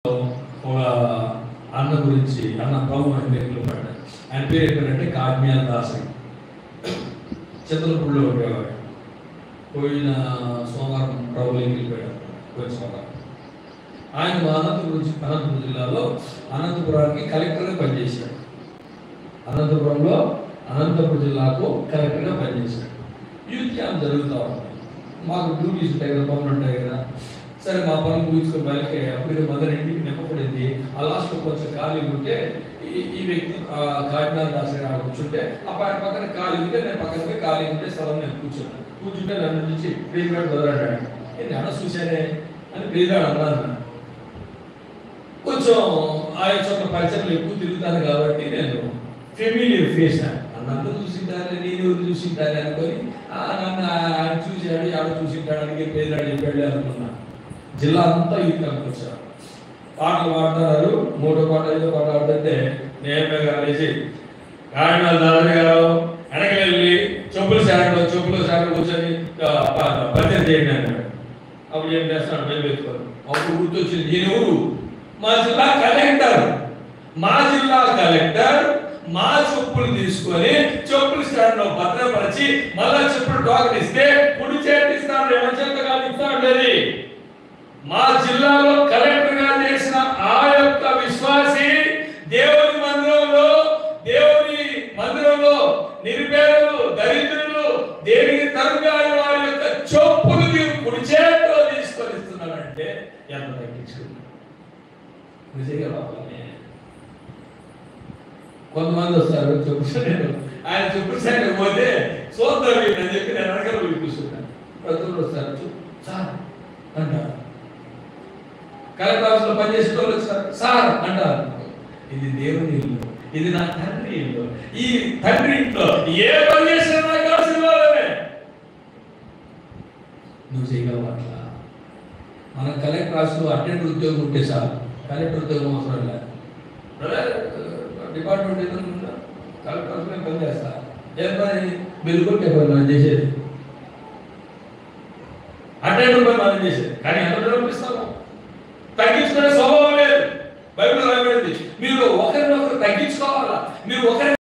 ఒక అన్న గురించి అన్న ప్రభు అని పేరు పడ్డాడు. ఆయన పేరు ఏంటంటే కాజ్ఞాన దాస్. చంద్రపూడిలో ఉండేవాడు. పోయిన సోమవారం ప్రభుకి వెళ్ళిపోయాడు. పోయిన సోమవారం ఆయన అనంతపురం జిల్లాలో అనంతపురానికి కలెక్టర్గా పనిచేశాడు. అనంతపురం జిల్లాకు కలెక్టర్గా పనిచేశాడు. యూత్ క్యాంప్ జరుగుతూ ఉంది. మాకు డ్యూటీస్ ఉంటాయి కదా, పనులు ఉంటాయి కదా. సరే మా పనులు ముగించుకొని బయటకి అప్పుడు మదర్ ఇంటికి నింపబడింది. ఆ లాస్ట్లో కొంచెం ఖాళీ ఉంటే ఈ వ్యక్తి కాకినాడ దాస్ కూర్చుంటే ఆ పక్కన ఖాళీ ఉంటే నేను పక్కన ఖాళీ ఉంటే స్థలం నేను కూర్చుంటే నన్ను నుంచి ప్రియగాడు వదలడాడు. నేను అన్న చూశానే అని ప్రియగాడు అన్నాను. కొంచెం ఆయన చోట్ల పరిచయం ఎక్కువ తిరుగుతాను కాబట్టి నేను ఫెమిలియర్ ఫేస్ నన్ను చూసింటాను, నేను చూసింటాను అనుకొని నన్ను ఆయన చూశాడు, ఎవరు చూసింటాడు అని ప్రియగాడు చెప్పాడు అనుకున్నాను. జిల్లా అంతా యూత్ క్యాంప్కి వచ్చారు. పాటలు పాడుతున్నారు. 3 పాట 5 పాట ఆడుతుంటే నేమే లేచి కాకినాడ దాదాపు గారు వెనకలి చెప్పుల శాఖ కూర్చొని పరిచయం చేయండి అన్నాడు. అప్పుడు ఏం చేస్తాడు? మేము పెట్టుకోరు. అప్పుడు గుర్తొచ్చింది, నేను ఎవరు? మా జిల్లా కలెక్టర్ మా చెప్పులు తీసుకొని చెప్పుల స్టాండ్లో భద్రపరిచి మళ్ళా చెప్పులు టోకెన్ ఇస్తే కుడి చేతి ఇస్తాడు, ఎవరి చేత కాదు ఇస్తాడు. మా జిల్లాలో కలెక్టర్ గా చేసిన ఆ యొక్క విశ్వాసి దేవుని మందిరంలో నిరుపేదలు, దరిద్రులు, దేనికి తరుగాని వారి యొక్క చెప్పులు కుడి చేతిలో తీసుకొని ఇస్తున్నాడంటే ఎంత తగ్గించుకుంది నిజంగా. కొంతమంది వస్తారు చెప్పులు, ఆయన చెప్పులు సైడ్ పోతే చూద్దాం అని చెప్పి నేను వెనకాల కూర్చున్నాను. ప్రజలు వస్తారు, సార్ అంటారు. కలెక్టర్ ఆఫీస్లో పనిచేసే వాళ్ళు వచ్చారు, సార్ అంటారు. ఇది దేవుని ఇల్లు, ఇది నా తండ్రి ఇల్లు. ఈ తండ్రి ఇంట్లో ఏ పని చేసినా నాకు కావాల్సిన వాళ్ళనే. నువ్వు చేయగలవు అట్లా. మన కలెక్టర్ ఆఫీస్లో అటెండర్ ఉద్యోగం ఉంటే సార్, కలెక్టర్ ఉద్యోగం అవసరం లేదు. డిపార్ట్మెంట్ ఏదైనా కలెక్టర్ ఆఫీస్లో పని చేస్తా, ఏ పని బిల్లు కొట్టే పని మనం చేసేది, అటెండర్ పని మనం చేసేది. కానీ ఎంత పంపిస్తాము? తగ్గించుకునే స్వభావం లేదు. బైబిల్ రాయబడింది, మీరు ఒకరినొకరు తగ్గించుకోవాలా. మీరు ఒకరి